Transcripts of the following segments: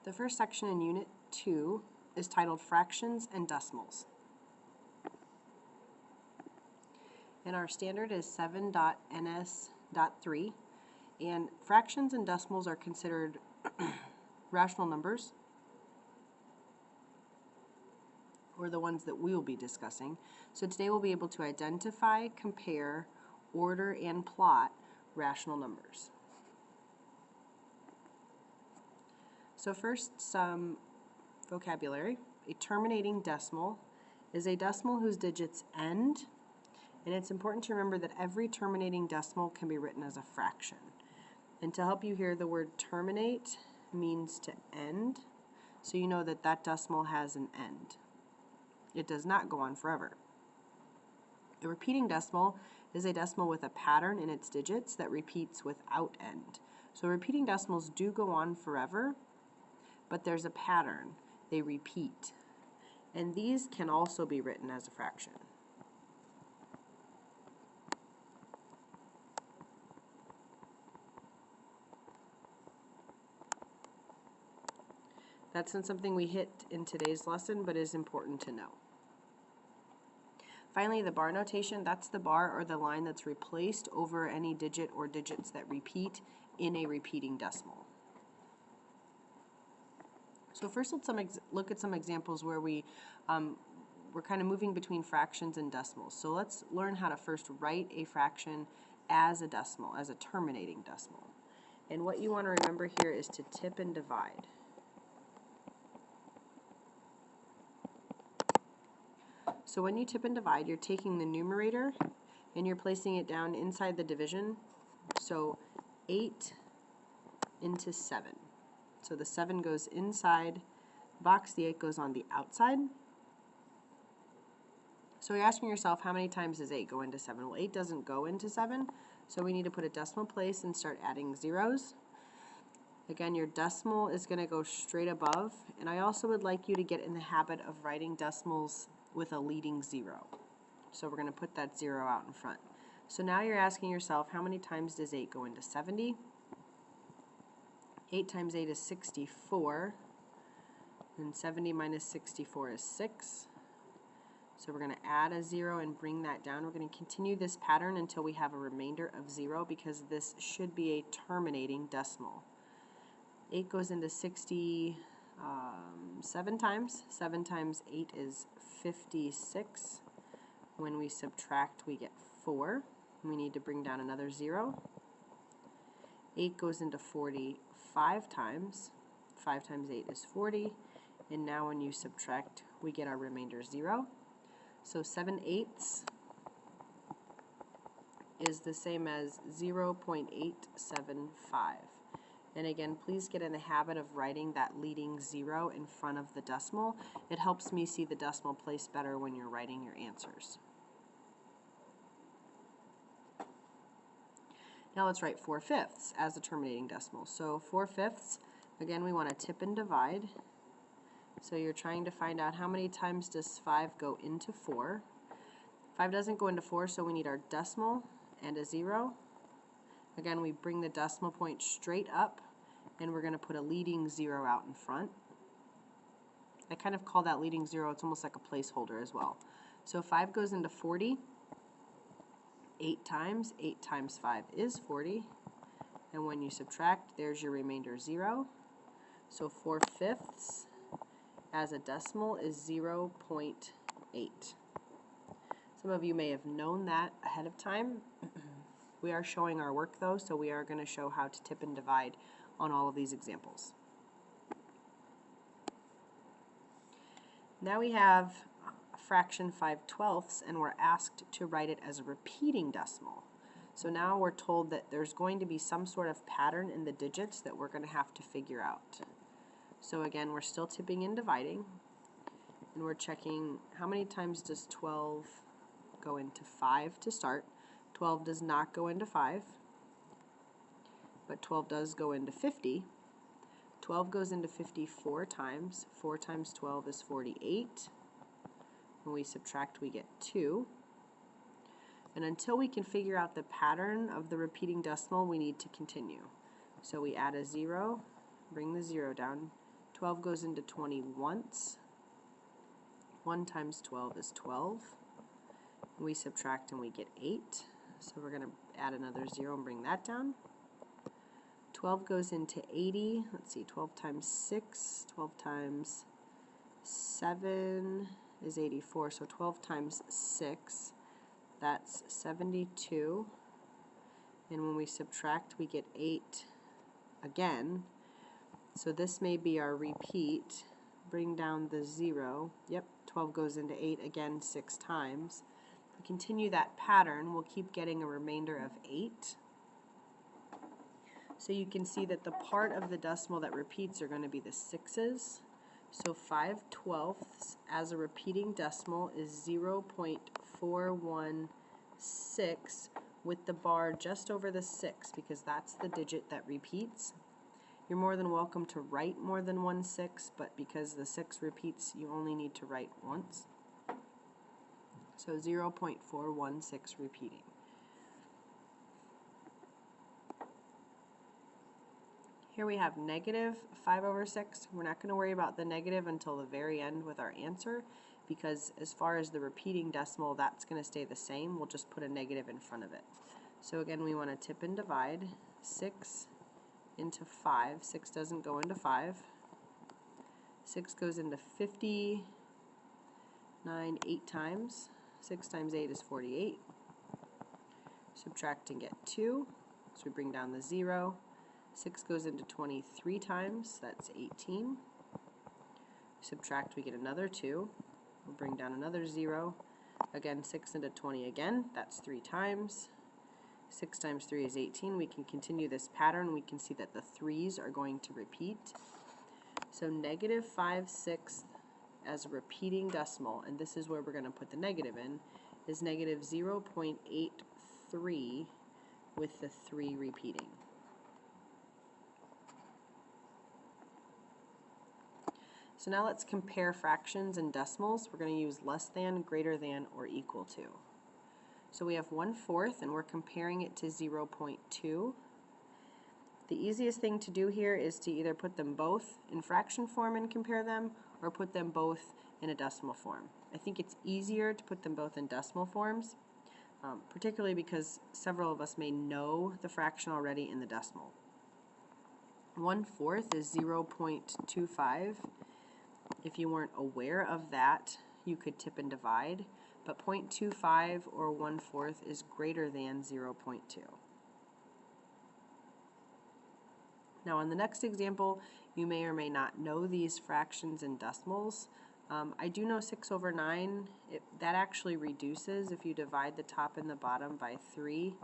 The first section in Unit 2 is titled Fractions and Decimals. And our standard is 7.ns.3. And fractions and decimals are considered rational numbers, or the ones that we will be discussing. So today we'll be able to identify, compare, order, and plot rational numbers. So first, some vocabulary. A terminating decimal is a decimal whose digits end, and it's important to remember that every terminating decimal can be written as a fraction. And to help you hear, the word terminate means to end, so you know that that decimal has an end. It does not go on forever. A repeating decimal is a decimal with a pattern in its digits that repeats without end. So repeating decimals do go on forever, but there's a pattern. They repeat. And these can also be written as a fraction. That's not something we hit in today's lesson, but is important to know. Finally, the bar notation, that's the bar or the line that's replaced over any digit or digits that repeat in a repeating decimal. So first let's look at some examples where we're kind of moving between fractions and decimals. So let's learn how to first write a fraction as a decimal, as a terminating decimal. And what you want to remember here is to tip and divide. So when you tip and divide, you're taking the numerator and you're placing it down inside the division. So 8 into 7. So the 7 goes inside the box, the 8 goes on the outside. So you're asking yourself, how many times does 8 go into 7? Well, 8 doesn't go into 7, so we need to put a decimal place and start adding zeros. Again, your decimal is going to go straight above, and I also would like you to get in the habit of writing decimals with a leading 0. So we're going to put that 0 out in front. So now you're asking yourself, how many times does 8 go into 70? 8 times 8 is 64, and 70 minus 64 is 6. So we're going to add a 0 and bring that down. We're going to continue this pattern until we have a remainder of 0, because this should be a terminating decimal. 8 goes into 67 times. 7 times 8 is 56. When we subtract, we get 4. We need to bring down another 0. 8 goes into 45 times. 5 times 8 is 40. And now when you subtract, we get our remainder 0. So 7/8 is the same as 0.875. And again, please get in the habit of writing that leading 0 in front of the decimal. It helps me see the decimal place better when you're writing your answers. Now let's write 4/5 as a terminating decimal. So 4/5, again, we want to tip and divide. So you're trying to find out how many times does 5 go into 4. 5 doesn't go into 4, so we need our decimal and a 0. Again, we bring the decimal point straight up, and we're going to put a leading 0 out in front. I kind of call that leading 0, it's almost like a placeholder as well. So 5 goes into 40. 8 times 5 is 40. And when you subtract, there's your remainder 0. So 4/5 as a decimal is 0.8. Some of you may have known that ahead of time. We are showing our work though, so we are going to show how to tip and divide on all of these examples. Now we have a fraction 5/12, and we're asked to write it as a repeating decimal. So now we're told that there's going to be some sort of pattern in the digits that we're going to have to figure out. So again, we're still tipping and dividing, and we're checking how many times does 12 go into 5 to start. 12 does not go into 5, but 12 does go into 50. 12 goes into 54 times. 4 times 12 is 48. When we subtract, we get 2. And until we can figure out the pattern of the repeating decimal, we need to continue. So we add a 0, bring the 0 down, 12 goes into 20 once. 1 times 12 is 12. We subtract and we get 8. So we're going to add another 0 and bring that down. 12 goes into 80. Let's see, 12 times 6, 12 times 7 is 84. So 12 times 6, that's 72. And when we subtract, we get 8 again. So this may be our repeat. Bring down the 0. Yep, 12 goes into 8 again 6 times. If we continue that pattern, we'll keep getting a remainder of 8. So you can see that the part of the decimal that repeats are going to be the 6's. So 5/12 as a repeating decimal is 0.416 with the bar just over the 6 because that's the digit that repeats. You're more than welcome to write more than 1 6, but because the 6 repeats, you only need to write once. So 0.416 repeating. Here we have -5/6. We're not going to worry about the negative until the very end with our answer because as far as the repeating decimal, that's going to stay the same. We'll just put a negative in front of it. So again, we want to tip and divide. 6 into 5. 6 doesn't go into 5. 6 goes into 59 8 times. 6 times 8 is 48. Subtract and get 2. So we bring down the 0. 6 goes into 23 times. That's 18. Subtract, we get another 2. We'll bring down another 0. Again, 6 into 20 again. That's 3 times. 6 times 3 is 18. We can continue this pattern. We can see that the 3's are going to repeat. So -5/6 as a repeating decimal, and this is where we're going to put the negative in, is -0.83 with the 3 repeating. So now let's compare fractions and decimals. We're going to use less than, greater than, or equal to. So we have 1/4 and we're comparing it to 0.2. The easiest thing to do here is to either put them both in fraction form and compare them or put them both in a decimal form. I think it's easier to put them both in decimal forms, particularly because several of us may know the fraction already in the decimal. 1/4 is 0.25. If you weren't aware of that, you could tip and divide, but 0.25 or 1/4 is greater than 0.2. Now in the next example, you may or may not know these fractions and decimals. I do know 6/9. That actually reduces if you divide the top and the bottom by 3.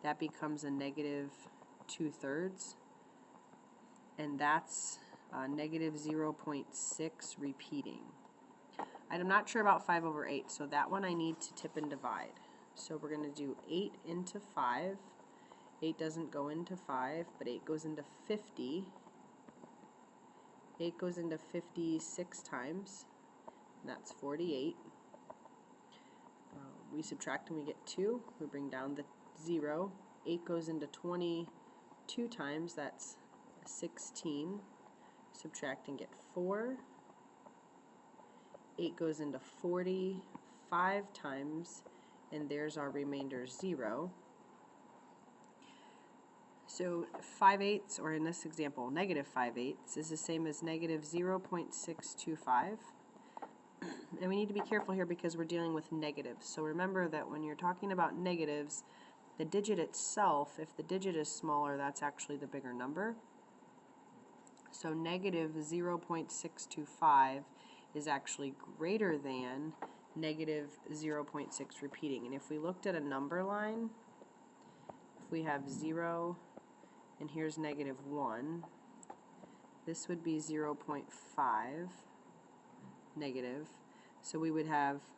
That becomes a -2/3, and that's -0.6 repeating. I'm not sure about 5/8, so that one I need to tip and divide. So we're going to do 8 into 5. 8 doesn't go into 5, but 8 goes into 50. 8 goes into 50 6 times, and that's 48. We subtract and we get 2. We bring down the 0. 8 goes into 22 times, that's 16. Subtract and get 4. 8 goes into 45 times, and there's our remainder 0. So 5/8, or in this example, -5/8, is the same as -0.625. And we need to be careful here because we're dealing with negatives. So remember that when you're talking about negatives, the digit itself, if the digit is smaller, that's actually the bigger number. So -0.625 is actually greater than -0.6 repeating. And if we looked at a number line, if we have 0 and here's -1, this would be 0.5 negative. So we would have,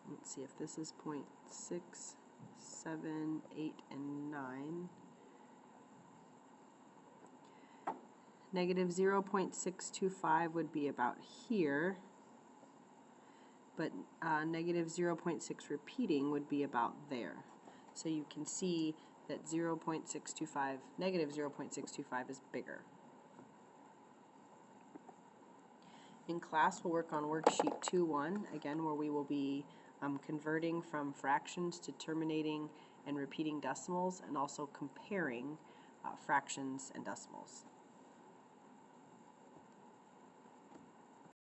let's see if this is 0.6, 7, 8, and 9. -0.625 would be about here, but -0.6 repeating would be about there. So you can see that -0.625 is bigger. In class, we'll work on worksheet 2.1, again, where we will be converting from fractions to terminating and repeating decimals, and also comparing fractions and decimals.